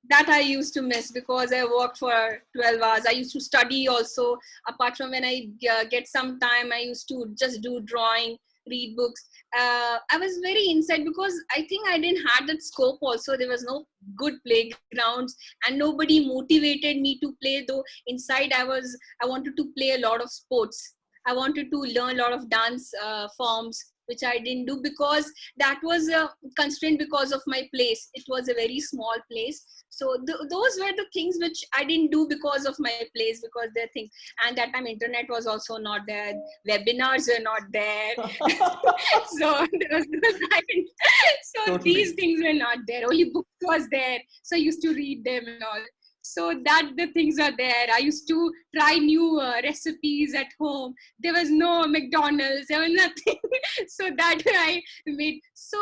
That I used to miss because I worked for 12 hours. I used to study also. Apart from when I get some time, I used to just do drawing, read books. I was very inside because I think I didn't have that scope also. There was no good playgrounds and nobody motivated me to play, though inside I wanted to play a lot of sports. I wanted to learn a lot of dance forms, which I didn't do because that was a constraint because of my place. It was a very small place. So those were the things which I didn't do because of my place, because they're things. And that time internet was also not there. Webinars were not there. So there was no time. So Totally. these things were not there. Only books was there. So I used to read them and all. So that the things are there. I used to try new recipes at home. There was no McDonald's. There was nothing. So that I made. So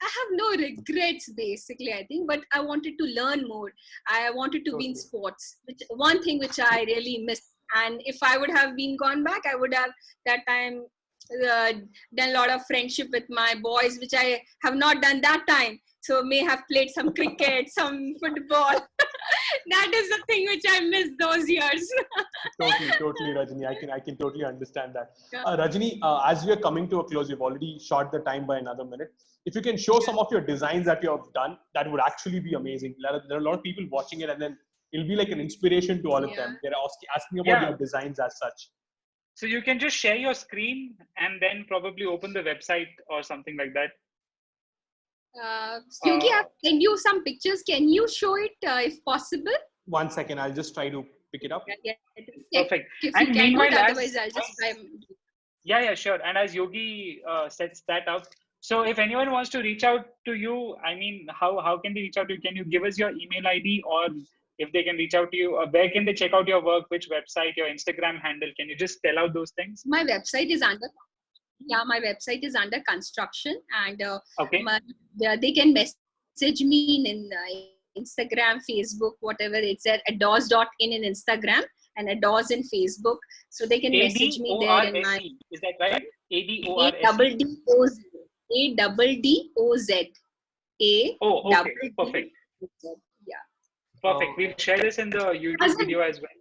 I have no regrets basically, I think, but I wanted to learn more. I wanted to be in sports, which one thing which I really missed. And if I would have been gone back, I would have that time done a lot of friendship with my boys, which I have not done that time. So may have played some cricket, some football. That is the thing which I missed those years. Totally, Rajni. I can totally understand that. Yeah. Rajni, as we are coming to a close, we've already short the time by another minute. If you can show some of your designs that you have done, that would actually be amazing. There are a lot of people watching it, and then it'll be like an inspiration to all of them. They're asking about your designs as such. So you can just share your screen and then probably open the website or something like that. Yogi, I've sent you some pictures. Can you show it if possible? 1 second, I'll just try to pick it up. Perfect. If and you can do it, otherwise I'll just try. Yeah, sure. And as Yogi sets that up, so if anyone wants to reach out to you, I mean, how can they reach out to you? Can you give us your email ID, or if they can reach out to you, where can they check out your work, which website, your Instagram handle? Can you just spell out those things? My website is under construction, and they can message me in Instagram, Facebook, whatever. It's at adors.in in Instagram and adors in Facebook. So they can message me there in my. Is that right? ADORSE. ADDOZ. Okay, perfect. Yeah. Perfect. We'll share this in the YouTube video as well.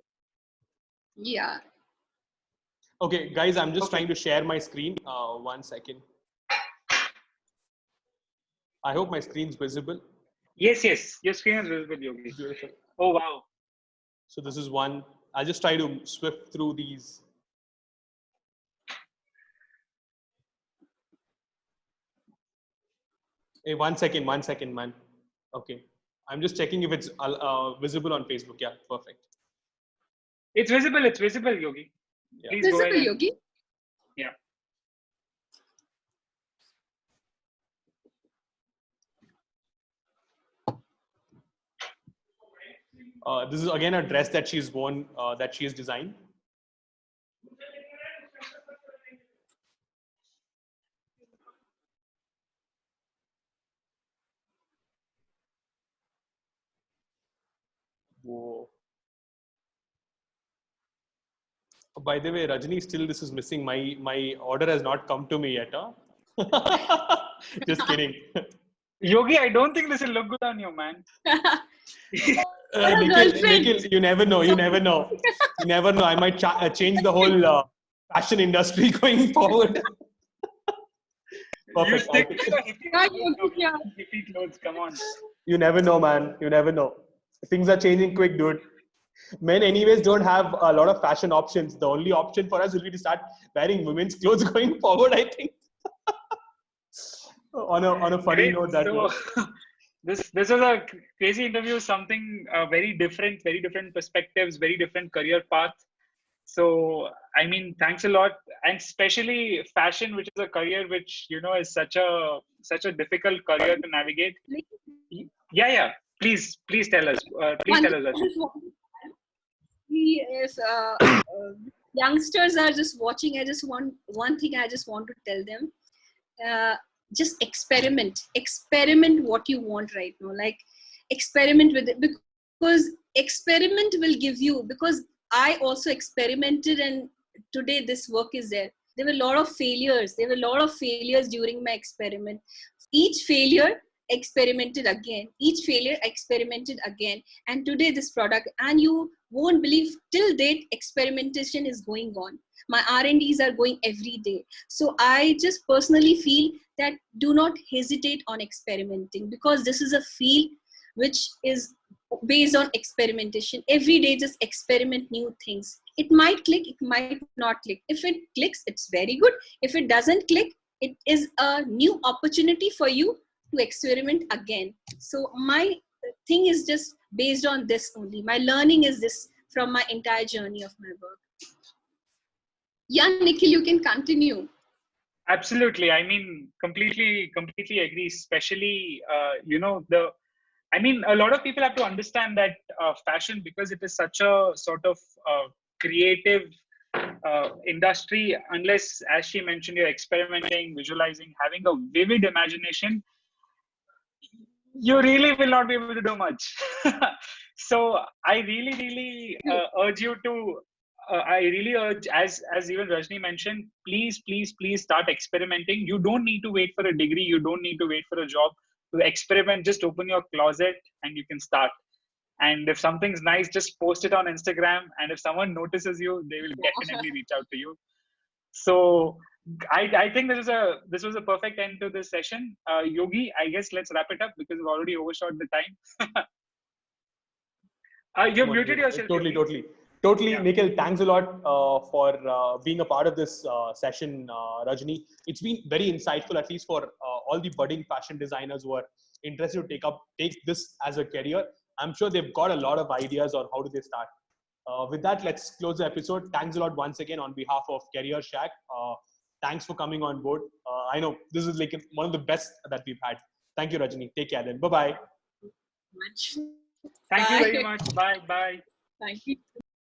Yeah. Okay, guys, I'm just trying to share my screen. 1 second. I hope my screen's visible. Yes. Your screen is visible, Yogi. Beautiful. Oh, wow. So this is one. I'll just try to swift through these. Hey, 1 second, man. Okay. I'm just checking if it's visible on Facebook. Yeah, perfect. It's visible, Yogi. Yeah. Please visible, go ahead. Yogi. Yeah. This is again a dress that she's worn, that she has designed. Whoa. By the way, Rajni, still this is missing. My order has not come to me yet. Huh? Just kidding. Yogi, I don't think this will look good on you, man. Nikhil, you never know. You never know. You never know. I might change the whole fashion industry going forward. You Perfect. stick to the hippie clothes. Come on. You never know, man. You never know. Things are changing quick, dude. Men, anyways, don't have a lot of fashion options. The only option for us will be to start wearing women's clothes going forward, I think. on a funny Great. note, that So, was. this was a crazy interview. Something very different perspectives, very different career path. So, I mean, thanks a lot, and especially fashion, which is a career which is such a difficult career to navigate. Yeah. Please tell us. Please tell us. Rajni. If youngsters are just watching, I just want one thing. I just want to tell them: just experiment what you want right now. Like, experiment with it, because experiment will give you. Because I also experimented, and today this work is there. There were a lot of failures. During my experiment. Each failure experimented again. And today this product, and you won't believe, till date experimentation is going on. My R&Ds are going every day. So I just personally feel that do not hesitate on experimenting, because this is a field which is based on experimentation. Every day just experiment new things. It might click, it might not click. If it clicks, it's very good. If it doesn't click, it is a new opportunity for you to experiment again. So my thing is just based on this only. My learning is this from my entire journey of my work. Yeah, Nikhil, you can continue. Absolutely. I mean, completely agree. Especially, a lot of people have to understand that fashion, because it is such a sort of creative industry, unless, as she mentioned, you're experimenting, visualizing, having a vivid imagination, you really will not be able to do much. So I really urge you to, I really urge, as even Rajni mentioned, please start experimenting. You don't need to wait for a degree. You don't need to wait for a job to experiment. Just open your closet and you can start. And if something's nice, just post it on Instagram. And if someone notices you, they will definitely reach out to you. So I think this was a perfect end to this session. Yogi, I guess let's wrap it up because we've already overshot the time. You've muted yourself. Totally, Yeah. Nikhil, thanks a lot for being a part of this session, Rajni. It's been very insightful, at least for all the budding fashion designers who are interested to take this as a career. I'm sure they've got a lot of ideas on how do they start. With that, let's close the episode. Thanks a lot once again on behalf of Career Shack. Thanks for coming on board. I know this is like one of the best that we've had. Thank you, Rajni. Take care then. Bye-bye. Thank you very much. Bye. Thank you.